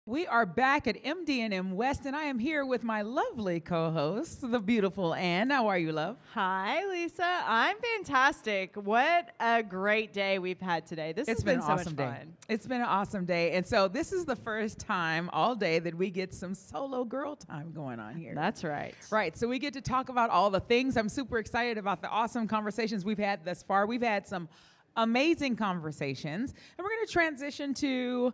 We are back at MD&M West, and I am here with my lovely co-host, the beautiful Ann. How are you, love? Hi, Lisa. I'm fantastic. What a great day we've had today. This has been so much fun. It's been an awesome day. And so this is the first time all day that we get some solo girl time going on here. That's right. Right. So we get to talk about all the things. I'm super excited about the awesome conversations we've had thus far. We've had some amazing conversations, and we're going to transition to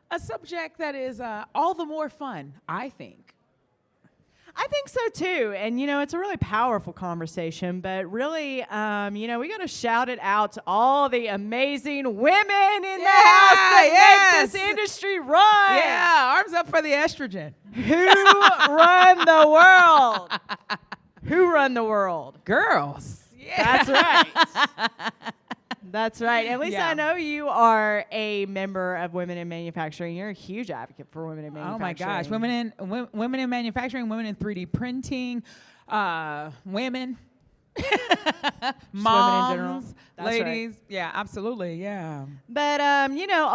a subject that is all the more fun, I think. I think so too. And, it's a really powerful conversation, but really, we got to shout it out to all the amazing women in the house that make this industry run. Yeah, arms up for the estrogen. Who run the world? Who run the world? Girls. Yeah. That's right. That's right. And Lisa, I know you are a member of Women in Manufacturing. You're a huge advocate for women in manufacturing. Oh my gosh, women in manufacturing, women in 3D printing, women, moms, women in general. That's ladies. Right. Yeah, absolutely. Yeah. But a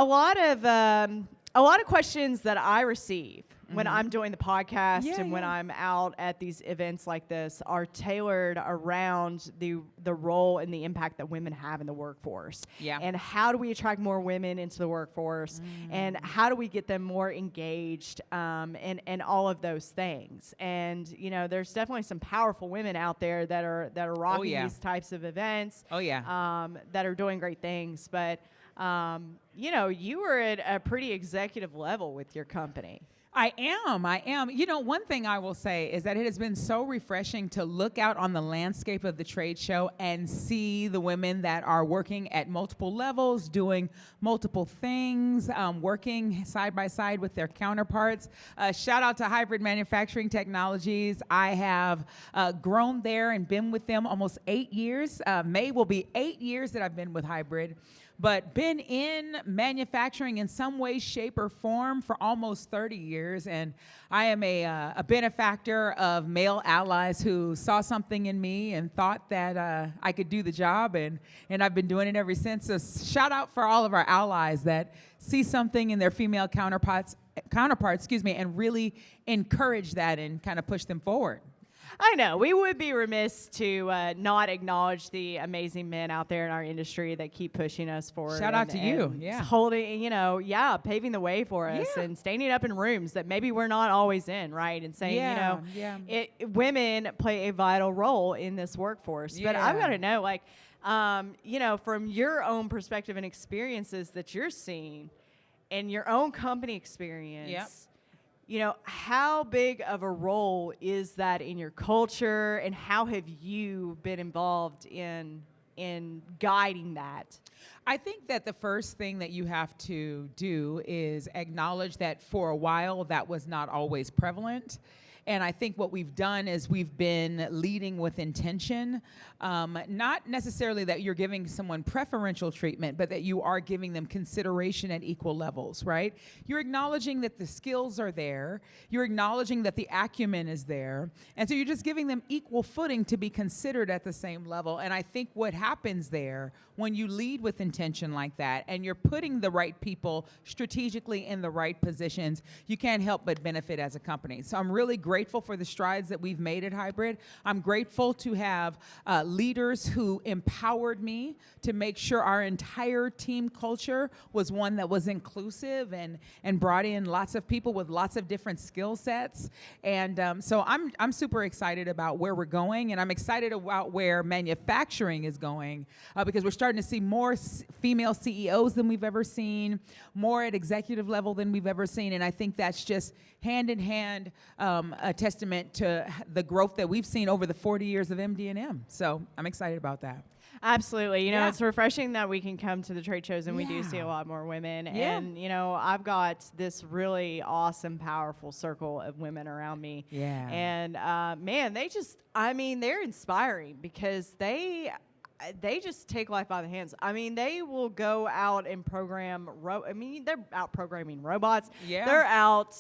lot of questions that I receive when I'm doing the podcast and when I'm out at these events like this are tailored around the role and the impact that women have in the workforce. Yeah. And how do we attract more women into the workforce? And how do we get them more engaged and all of those things? And, there's definitely some powerful women out there that are rocking these types of events. Oh, yeah. That are doing great things. But, you were at a pretty executive level with your company. I am. One thing I will say is that it has been so refreshing to look out on the landscape of the trade show and see the women that are working at multiple levels, doing multiple things, working side by side with their counterparts. Shout out to Hybrid Manufacturing Technologies. I have grown there and been with them almost 8 years. May will be 8 years that I've been with Hybrid, but been in manufacturing in some way, shape, or form for almost 30 years. And I am a benefactor of male allies who saw something in me and thought that I could do the job, and I've been doing it ever since. So shout out for all of our allies that see something in their female counterparts, and really encourage that and kind of push them forward. I know. We would be remiss to not acknowledge the amazing men out there in our industry that keep pushing us forward. Shout out to you. Yeah. Holding, paving the way for us and standing up in rooms that maybe we're not always in, right? And saying, women play a vital role in this workforce. But I've got to know, from your own perspective and experiences that you're seeing and your own company experience, how big of a role is that in your culture, and how have you been involved in guiding that? I think that the first thing that you have to do is acknowledge that for a while that was not always prevalent. And I think what we've done is we've been leading with intention, not necessarily that you're giving someone preferential treatment, but that you are giving them consideration at equal levels, right? You're acknowledging that the skills are there. You're acknowledging that the acumen is there. And so you're just giving them equal footing to be considered at the same level. And I think what happens there when you lead with intention like that and you're putting the right people strategically in the right positions, you can't help but benefit as a company. So I'm really grateful for the strides that we've made at Hybrid. I'm grateful to have leaders who empowered me to make sure our entire team culture was one that was inclusive and brought in lots of people with lots of different skill sets. And so I'm super excited about where we're going, and I'm excited about where manufacturing is going because we're starting to see more female CEOs than we've ever seen, more at executive level than we've ever seen, and I think that's just hand in hand a testament to the growth that we've seen over the 40 years of MD&M. So I'm excited about that. Absolutely. It's refreshing that we can come to the trade shows and we do see a lot more women. Yeah. And, I've got this really awesome, powerful circle of women around me. Yeah. And, man, they're inspiring because they just take life by the hands. I mean, they will go out and program. They're out programming robots. Yeah. They're out,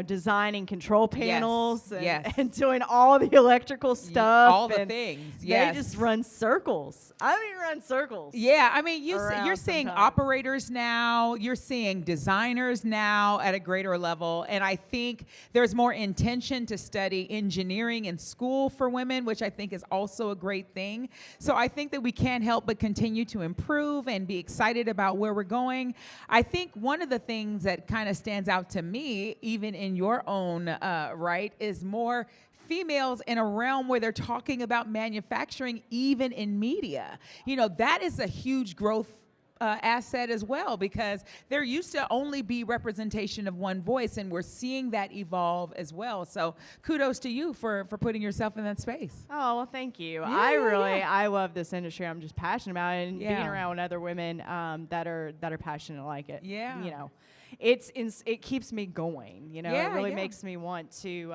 designing control panels and doing all the electrical stuff. All the things. Yes. They just run circles. Run circles. Yeah. I mean, you're seeing operators now. You're seeing designers now at a greater level. And I think there's more intention to study engineering in school for women, which I think is also a great thing. So I think that we can't help but continue to improve and be excited about where we're going. I think one of the things that kind of stands out to me, even in your own right, is more females in a realm where they're talking about manufacturing, even in media. That is a huge growth asset as well, because there used to only be representation of one voice, and we're seeing that evolve as well. So kudos to you for putting yourself in that space. Oh, well, thank you. I love this industry. I'm just passionate about it, and being around other women that are passionate like it. Yeah. It keeps me going. It really makes me want to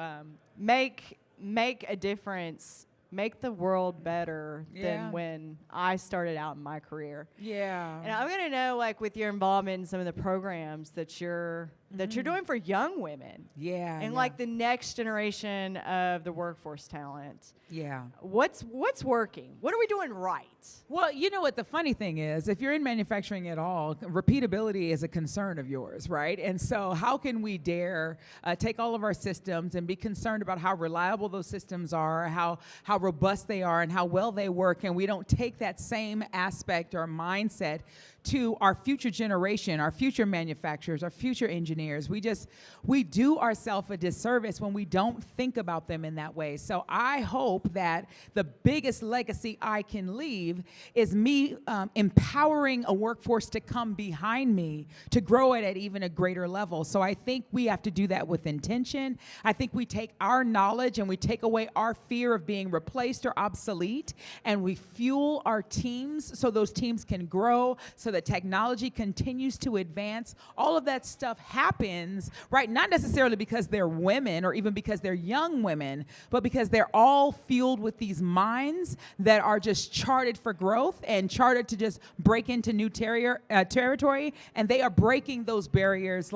make a difference, make the world better than when I started out in my career. Yeah. And I'm going to know, with your involvement in some of the programs that you're doing for young women. Yeah. And the next generation of the workforce talent. Yeah. What's working? What are we doing right? Well, you know what the funny thing is, if you're in manufacturing at all, repeatability is a concern of yours, right? And so how can we dare take all of our systems and be concerned about how reliable those systems are, how robust they are, and how well they work, and we don't take that same aspect or mindset to our future generation, our future manufacturers, our future engineers. We do ourselves a disservice when we don't think about them in that way. So I hope that the biggest legacy I can leave is me empowering a workforce to come behind me to grow it at even a greater level. So I think we have to do that with intention. I think we take our knowledge and we take away our fear of being replaced or obsolete, and we fuel our teams so those teams can grow, so that technology continues to advance. All of that stuff happens, right? Not necessarily because they're women or even because they're young women, but because they're all fueled with these minds that are just charted for growth and charted to just break into new territory. And they are breaking those barriers,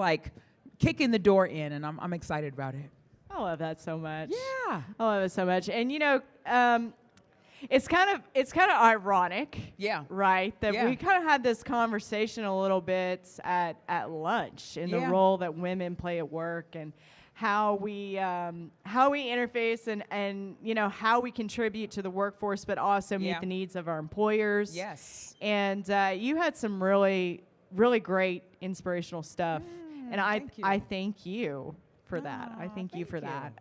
kicking the door in. And I'm excited about it. I love that so much. Yeah. I love it so much. And, it's kind of ironic, right, that we kind of had this conversation a little bit at lunch in the role that women play at work, and how we interface and how we contribute to the workforce, but also meet the needs of our employers. Yes. And you had some really, really great inspirational stuff, and I thank you for that. I thank you for that,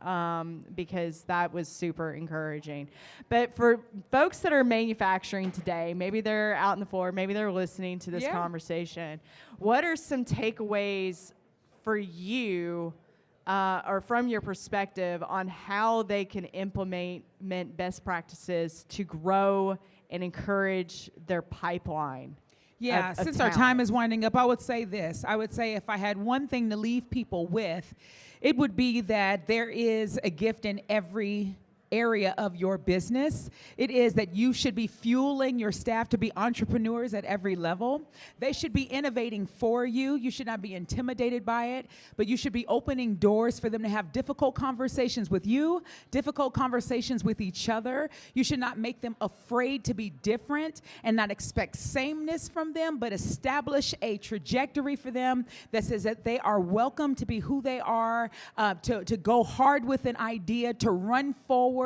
because that was super encouraging. But for folks that are manufacturing today, maybe they're out on the floor, maybe they're listening to this conversation, what are some takeaways for you or from your perspective on how they can implement best practices to grow and encourage their pipeline? Yeah, since our time is winding up, I would say this. I would say if I had one thing to leave people with, it would be that there is a gift in every area of your business. It is that you should be fueling your staff to be entrepreneurs at every level. They should be innovating for you. You should not be intimidated by it, but you should be opening doors for them to have difficult conversations with you, difficult conversations with each other. You should not make them afraid to be different and not expect sameness from them, but establish a trajectory for them that says that they are welcome to be who they are, to go hard with an idea, to run forward,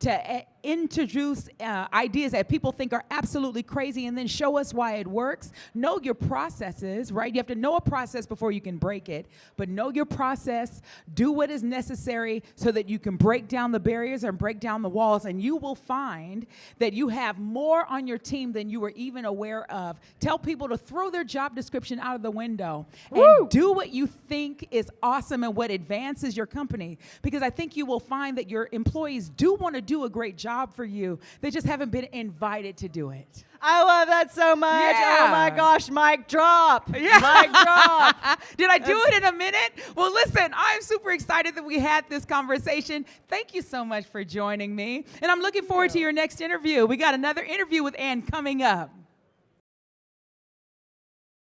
to introduce ideas that people think are absolutely crazy and then show us why it works. Know your processes, right? You have to know a process before you can break it, but know your process, do what is necessary so that you can break down the barriers and break down the walls, and you will find that you have more on your team than you were even aware of. Tell people to throw their job description out of the window and do what you think is awesome and what advances your company, because I think you will find that your employees do want to do a great job for you. They just haven't been invited to do it. I love that so much. Yeah. Oh my gosh, mic drop. Yeah. Mic drop. Did I do it in a minute? Well, listen, I'm super excited that we had this conversation. Thank you so much for joining me. And I'm looking forward to your next interview. We got another interview with Ann coming up.